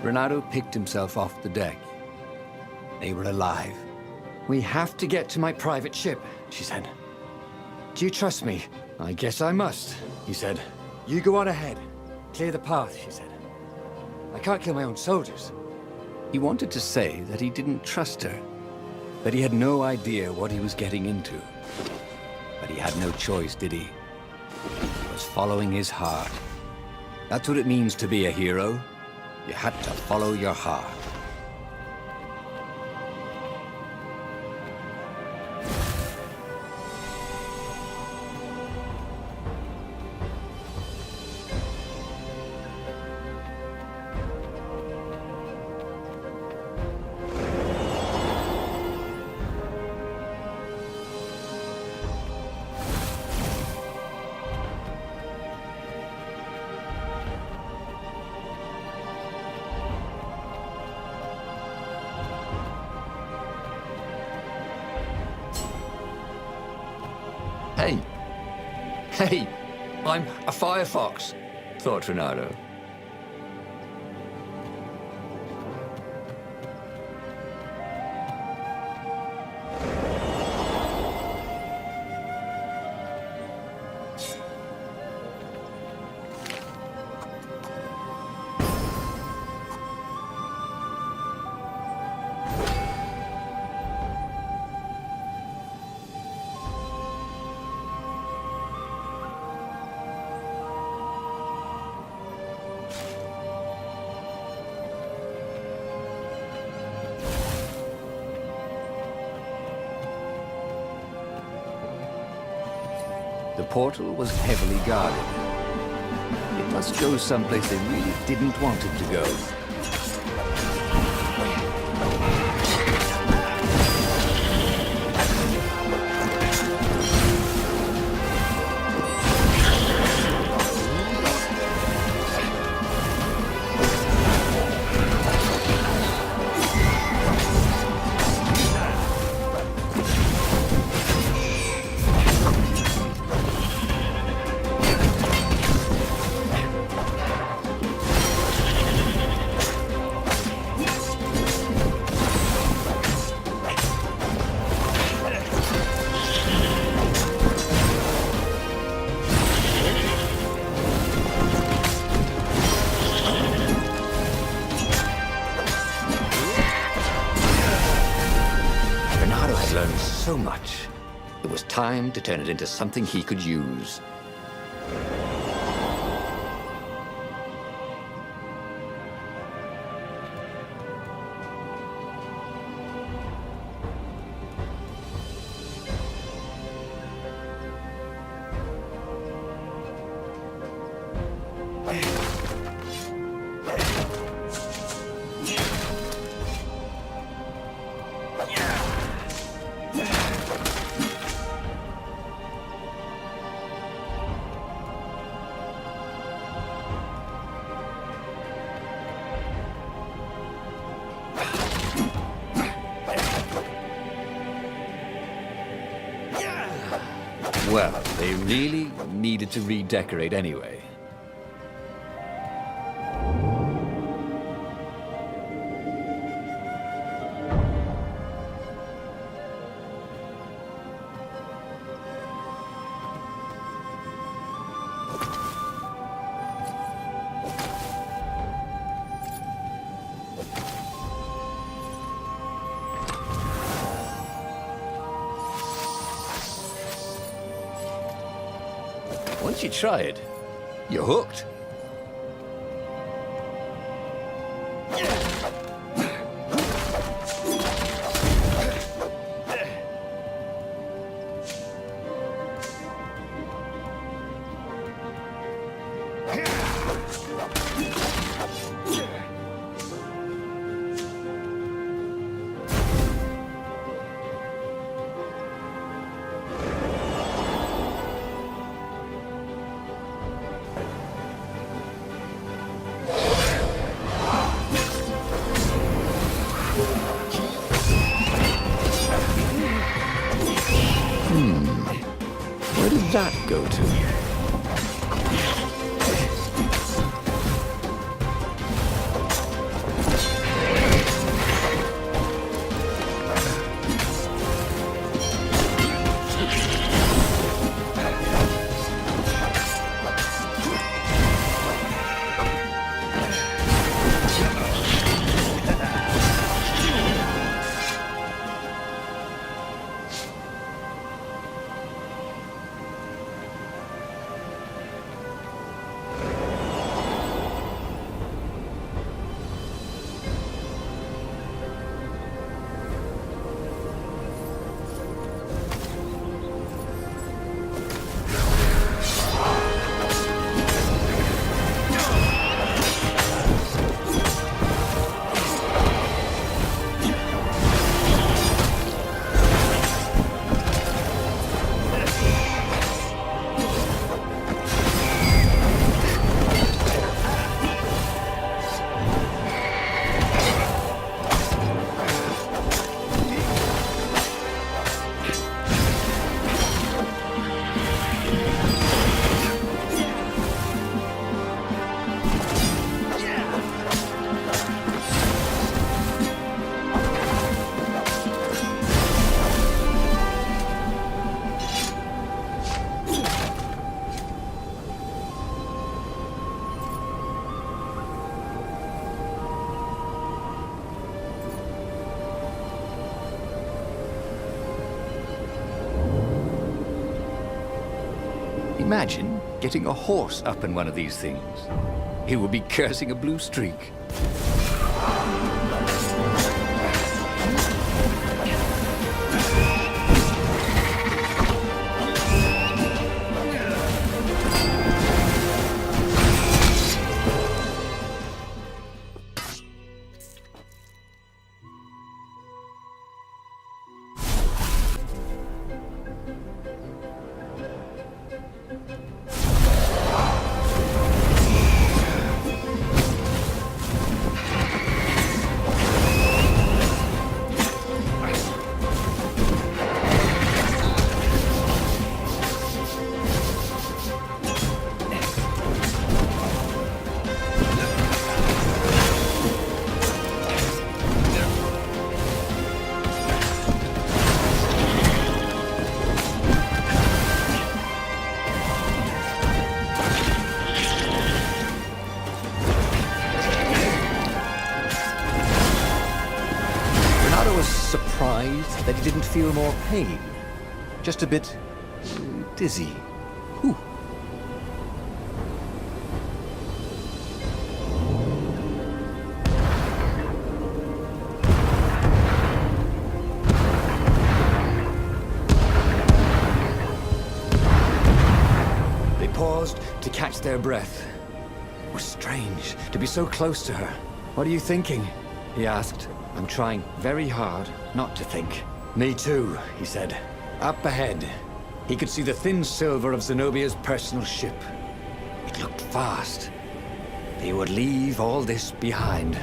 Renato picked himself off the deck. They were alive. We have to get to my private ship, she said. Do you trust me? I guess I must, he said. You go on ahead. Clear the path, she said. I can't kill my own soldiers. He wanted to say that he didn't trust her, that he had no idea what he was getting into. But he had no choice, did he? He was following his heart. That's what it means to be a hero. You had to follow your heart. Hey, I'm a firefox, thought Renato. The portal was heavily guarded. It must go someplace they really didn't want it to go. So much. It was time to turn it into something he could use. Well, they really needed to redecorate anyway. Once you try it, you're hooked. Where did that go to? Imagine getting a horse up in one of these things. He would be cursing a blue streak. Surprised that he didn't feel more pain. Just a bit dizzy. Whew. They paused to catch their breath. It was strange to be so close to her. What are you thinking? He asked. I'm trying very hard not to think. Me too, he said. Up ahead, he could see the thin silver of Zenobia's personal ship. It looked fast. They would leave all this behind.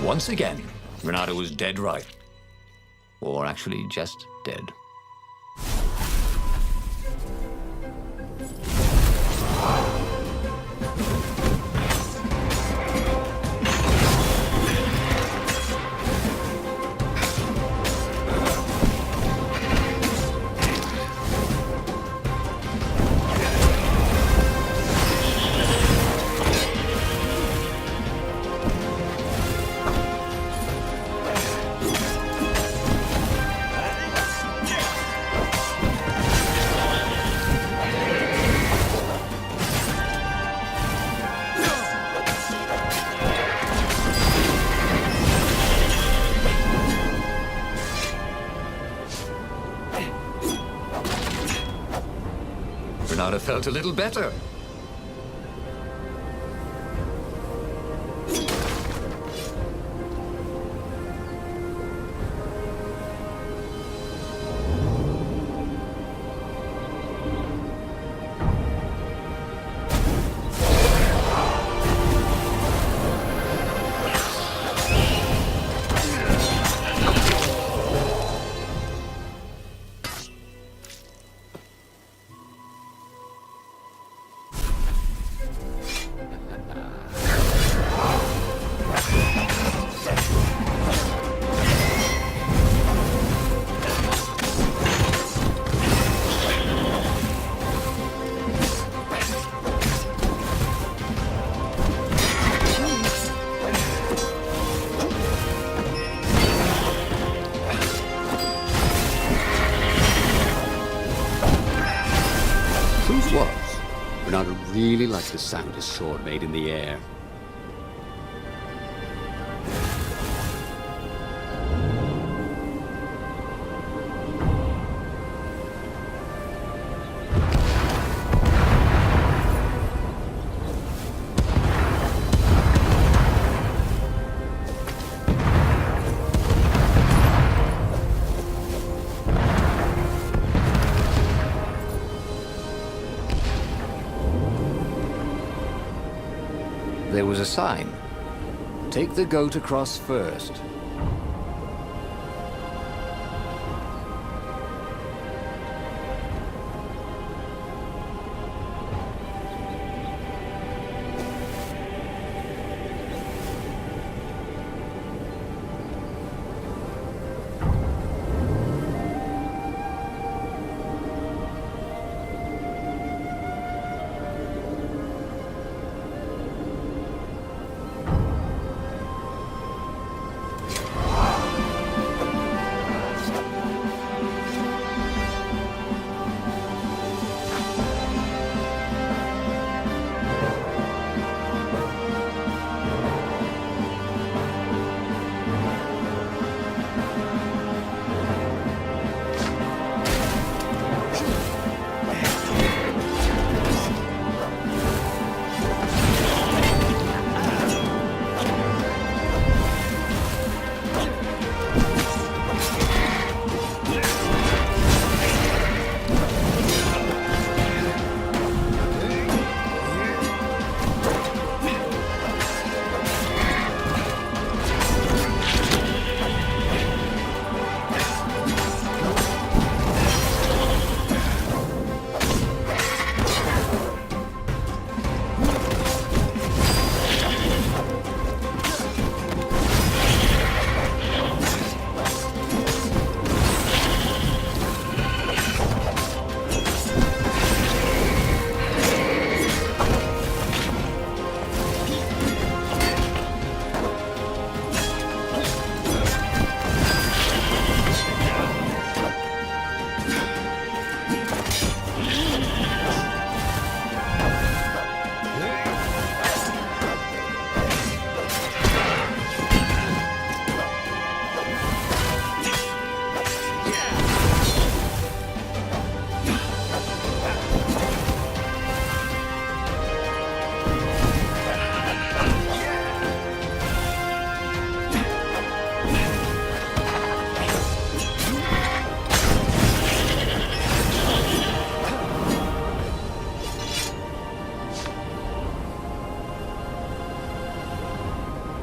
Once again, Renato was dead right. Or actually just dead. Renato felt a little better. Truth was, Renato really liked the sound his sword made in the air. there was a sign. Take the goat across first.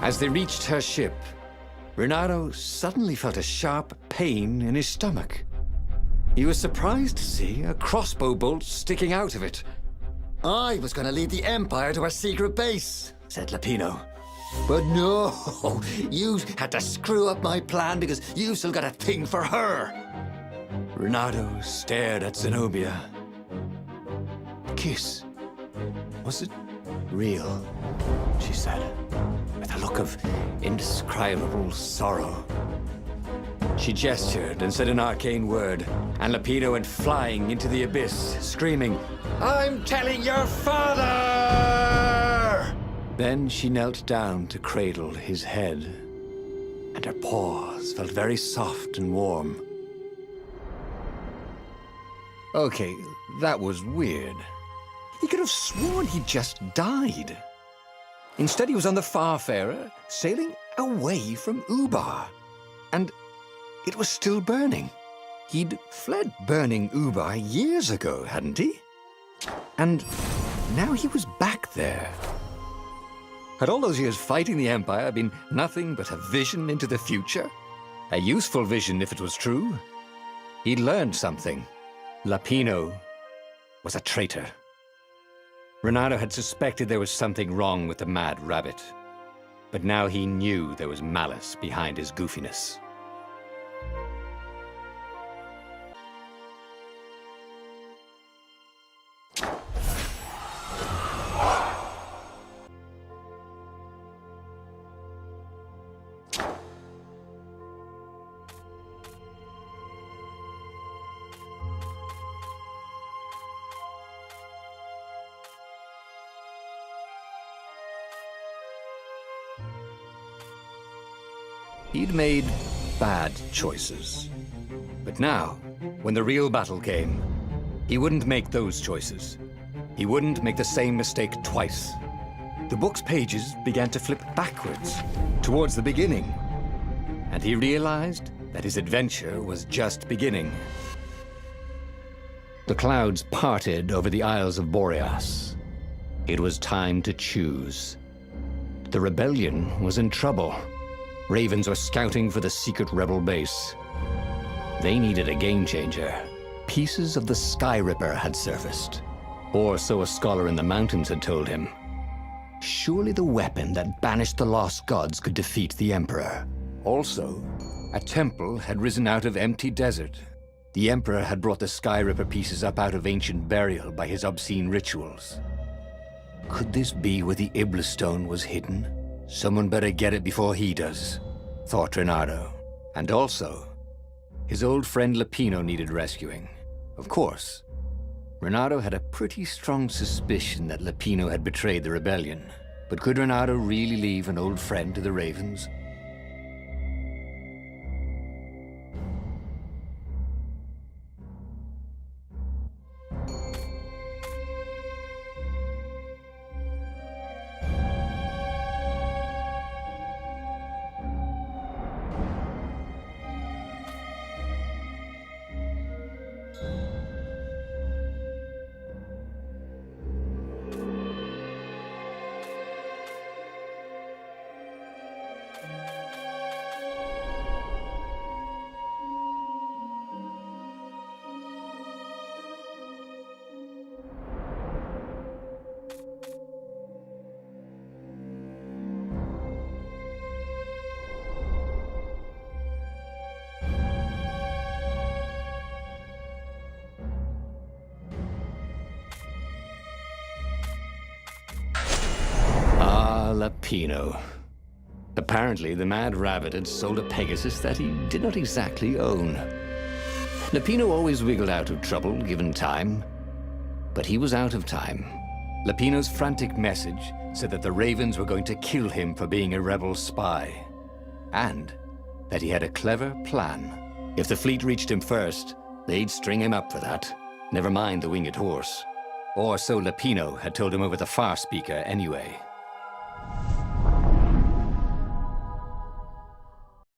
As they reached her ship, Renato suddenly felt a sharp pain in his stomach. He was surprised to see a crossbow bolt sticking out of it. I was going to lead the Empire to a secret base, said Lapino. But no, you had to screw up my plan because you still got a thing for her. Renato stared at Zenobia. The kiss. Was it real? She said, with a look of indescribable sorrow. She gestured and said an arcane word, and Lapino went flying into the abyss, screaming, I'm telling your father! Then she knelt down to cradle his head, and her paws felt very soft and warm. Okay, that was weird. He could have sworn he just died. Instead, he was on the Farfarer, sailing away from Ubar. And it was still burning. He'd fled burning Ubar years ago, hadn't he? And now he was back there. Had all those years fighting the Empire been nothing but a vision into the future? A useful vision if it was true. He'd learned something. Lapino was a traitor. Renato had suspected there was something wrong with the Mad Rabbit. But now he knew there was malice behind his goofiness. He'd made bad choices. But now, when the real battle came, he wouldn't make those choices. He wouldn't make the same mistake twice. The book's pages began to flip backwards, towards the beginning. And he realized that his adventure was just beginning. The clouds parted over the Isles of Boreas. It was time to choose. The rebellion was in trouble. Ravens were scouting for the secret rebel base. They needed a game changer. Pieces of the Sky Ripper had surfaced. Or so a scholar in the mountains had told him. Surely the weapon that banished the lost gods could defeat the Emperor. Also, a temple had risen out of empty desert. The Emperor had brought the Sky Ripper pieces up out of ancient burial by his obscene rituals. Could this be where the Iblis stone was hidden? Someone better get it before he does, thought Reynardo. And also, his old friend Lapino needed rescuing. Of course, Reynardo had a pretty strong suspicion that Lapino had betrayed the rebellion. But could Reynardo really leave an old friend to the Ravens? Lapino. Apparently, the Mad Rabbit had sold a Pegasus that he did not exactly own. Lapino always wiggled out of trouble, given time. But he was out of time. Lapino's frantic message said that the Ravens were going to kill him for being a rebel spy. And that he had a clever plan. If the fleet reached him first, they'd string him up for that. Never mind the winged horse. Or so Lapino had told him over the far speaker anyway.